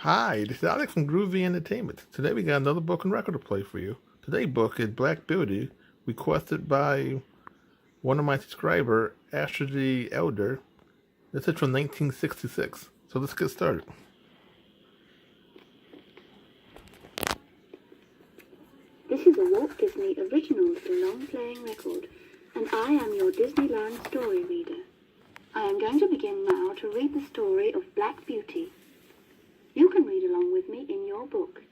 Hi, this is Alex from Groovy Entertainment. Today we got another broken record to play for you. Today's book is Black Beauty, requested by one of my subscriber, Asher the Elder. This is from 1966. So let's get started. This is a Walt Disney original long-playing record, and I am your Disneyland story reader. I am going to begin now to read the story of Black Beauty. You can read along with me in your book.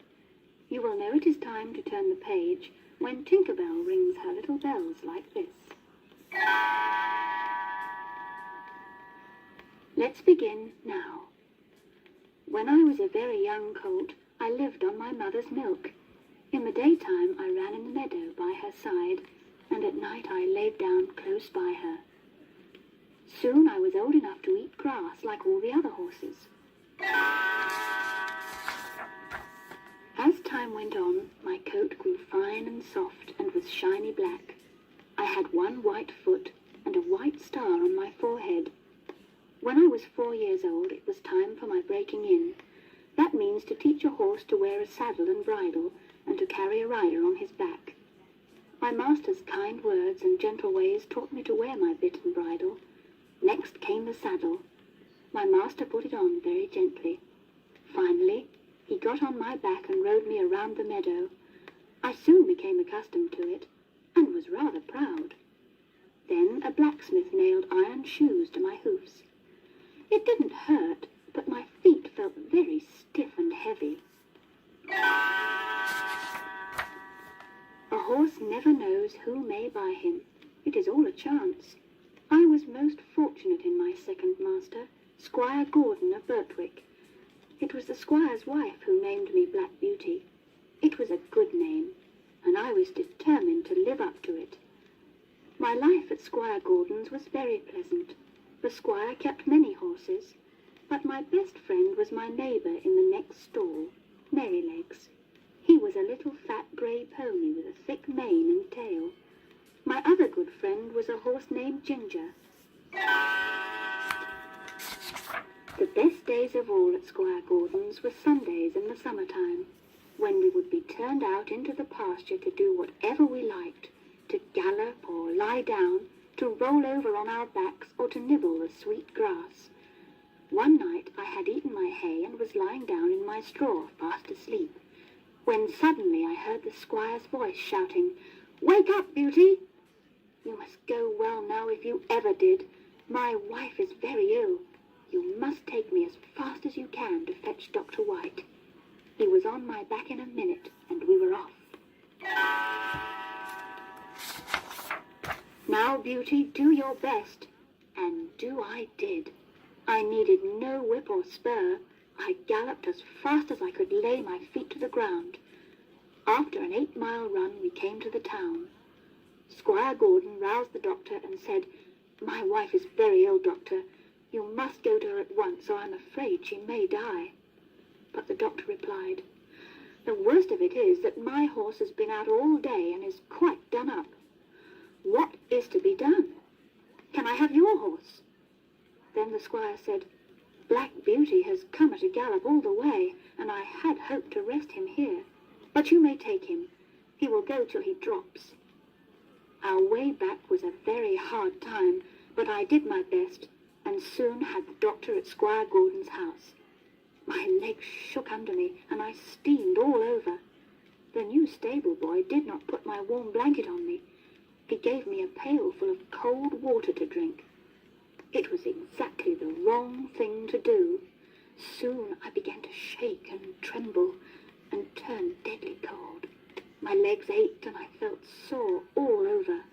You will know it is time to turn the page when Tinker Bell rings her little bells like this. Let's begin now. When I was a very young colt, I lived on my mother's milk. In the daytime, I ran in the meadow by her side, and at night I laid down close by her. Soon I was old enough to eat grass like all the other horses. As time went on, my coat grew fine and soft and was shiny black. I had one white foot and a white star on my forehead. When I was 4 years old, it was time for my breaking in. That means to teach a horse to wear a saddle and bridle and to carry a rider on his back. My master's kind words and gentle ways taught me to wear my bit and bridle. Next came the saddle. My master put it on very gently. Finally, he got on my back and rode me around the meadow. I soon became accustomed to it, and was rather proud. Then a blacksmith nailed iron shoes to my hoofs. It didn't hurt, but my feet felt very stiff and heavy. A horse never knows who may buy him. It is all a chance. I was most fortunate in my second master, Squire Gordon of Birtwick. It was the squire's wife who named me Black Beauty. It was a good name, and I was determined to live up to it. My life at Squire Gordon's was very pleasant. The squire kept many horses, but my best friend was my neighbour in the next stall, Merrylegs. He was a little fat grey pony with a thick mane and tail. My other good friend was a horse named Ginger. The best days of all at Squire Gordon's were Sundays in the summertime, when we would be turned out into the pasture to do whatever we liked, to gallop or lie down, to roll over on our backs or to nibble the sweet grass. One night I had eaten my hay and was lying down in my straw, fast asleep, when suddenly I heard the squire's voice shouting, "Wake up, Beauty! You must go well now if you ever did. My wife is very ill. You must take me as fast as you can to fetch Dr. White." He was on my back in a minute, and we were off. "Now, Beauty, do your best." And do I did. I needed no whip or spur. I galloped as fast as I could lay my feet to the ground. After an 8-mile run, we came to the town. Squire Gordon roused the doctor and said, "My wife is very ill, doctor. You must go to her at once, or I'm afraid she may die." But the doctor replied, "The worst of it is that my horse has been out all day and is quite done up. What is to be done? Can I have your horse?" Then the squire said, "Black Beauty has come at a gallop all the way, and I had hoped to rest him here. But you may take him. He will go till he drops." Our way back was a very hard time, but I did my best, and soon had the doctor at Squire Gordon's house. My legs shook under me, and I steamed all over. The new stable boy did not put my warm blanket on me. He gave me a pail full of cold water to drink. It was exactly the wrong thing to do. Soon I began to shake and tremble and turn deadly cold. My legs ached and I felt sore all over.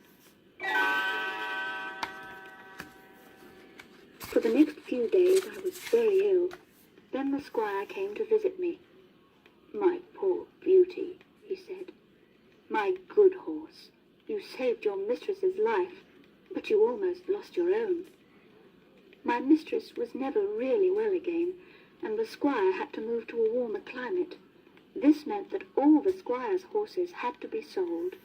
For the next few days I was very ill. Then the squire came to visit me. "My poor Beauty," he said. "My good horse, you saved your mistress's life, but you almost lost your own." My mistress was never really well again, and the squire had to move to a warmer climate. This meant that all the squire's horses had to be sold.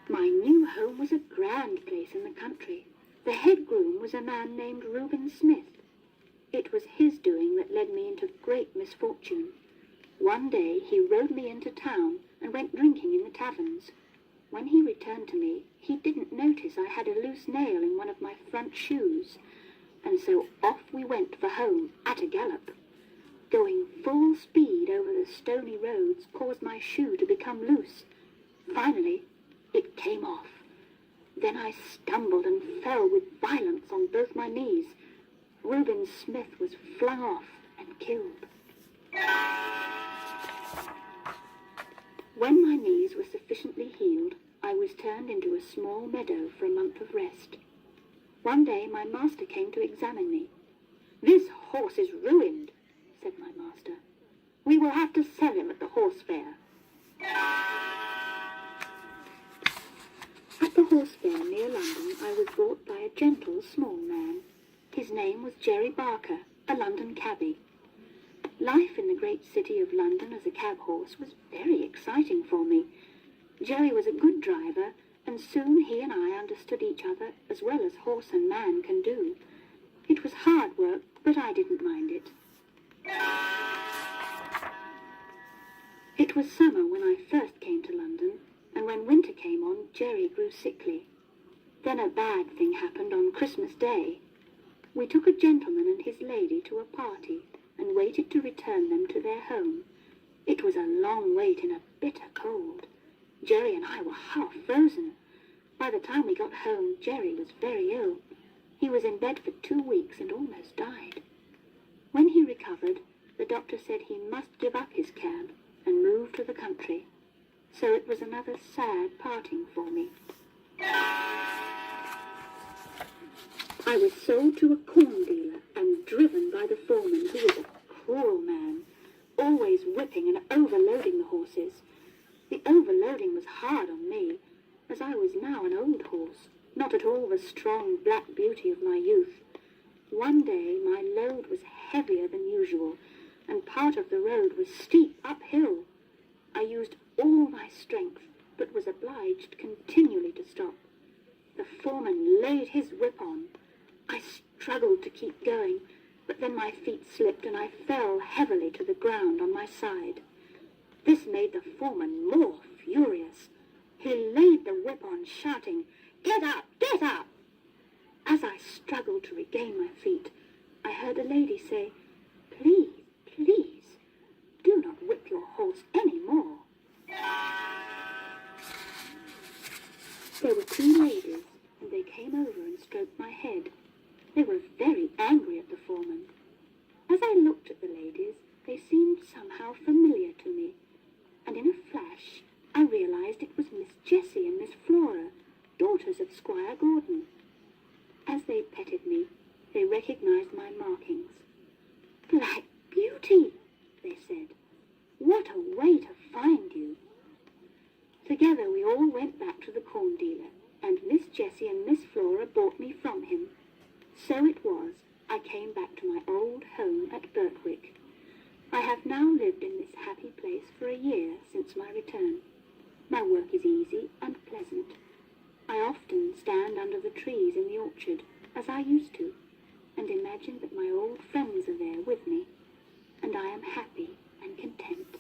My new home was a grand place in the country. The head groom was a man named Reuben Smith. It was was his doing that led me into great misfortune. One day he rode me into town and went drinking in the taverns. When he returned to me, he didn't notice I had a loose nail in one of my front shoes, and so off we went for home at a gallop. Going full speed over the stony roads caused my shoe to become loose. Finally, it came off. Then I stumbled and fell with violence on both my knees. Reuben Smith was flung off and killed. When my knees were sufficiently healed, I was turned into a small meadow for a month of rest. One day my master came to examine me. "This horse is ruined," said my master. "We will have to sell him at the horse fair." At the horse fair near London, I was bought by a gentle, small man. His name was Jerry Barker, a London cabby. Life in the great city of London as a cab horse was very exciting for me. Jerry was a good driver, and soon he and I understood each other as well as horse and man can do. It was hard work, but I didn't mind it. It was summer when I first came to London, and when winter came on, Jerry grew sickly. Then a bad thing happened on Christmas Day. We took a gentleman and his lady to a party and waited to return them to their home. It was a long wait in a bitter cold. Jerry and I were half frozen. By the time we got home, Jerry was very ill. He was in bed for 2 weeks and almost died. When he recovered, the doctor said he must give up his cab and move to the country. So it was another sad parting for me. I was sold to a corn dealer and driven by the foreman, who was a cruel man, always whipping and overloading the horses. The overloading was hard on me, as I was now an old horse, not at all the strong black beauty of my youth. One day my load was heavier than usual, and part of the road was steep uphill. I used all my strength, but was obliged continually to stop. The foreman laid his whip on. I struggled to keep going, but then my feet slipped and I fell heavily to the ground on my side. This made the foreman more furious. He laid the whip on, shouting, "Get up! Get up!" As I struggled to regain my feet, I heard a lady say, "Please, please, do not whip your horse any more." There were 2 ladies, and they came over and stroked my head. They were very angry at the foreman. As I looked at the ladies, they seemed somehow familiar to me, and in a flash I realized it was Miss Jessie and Miss Flora, daughters of Squire Gordon. As they petted me, they recognized my markings. "Black Beauty," they said. "What a way to find you." Together we all went back to the corn dealer, and Miss Jessie and Miss Flora bought me from him. So it was I came back to my old home at Birtwick. I have now lived in this happy place for a year since my return. My work is easy and pleasant. I often stand under the trees in the orchard, as I used to, and imagine that my old friends are there with me, and I am happy and content.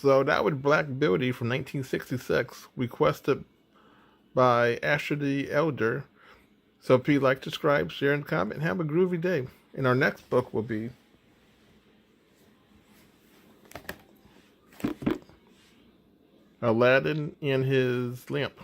So that was Black Beauty from 1966, requested by Asher the Elder. So if you like, subscribe, share, and comment, and have a groovy day. And our next book will be Aladdin and His Lamp.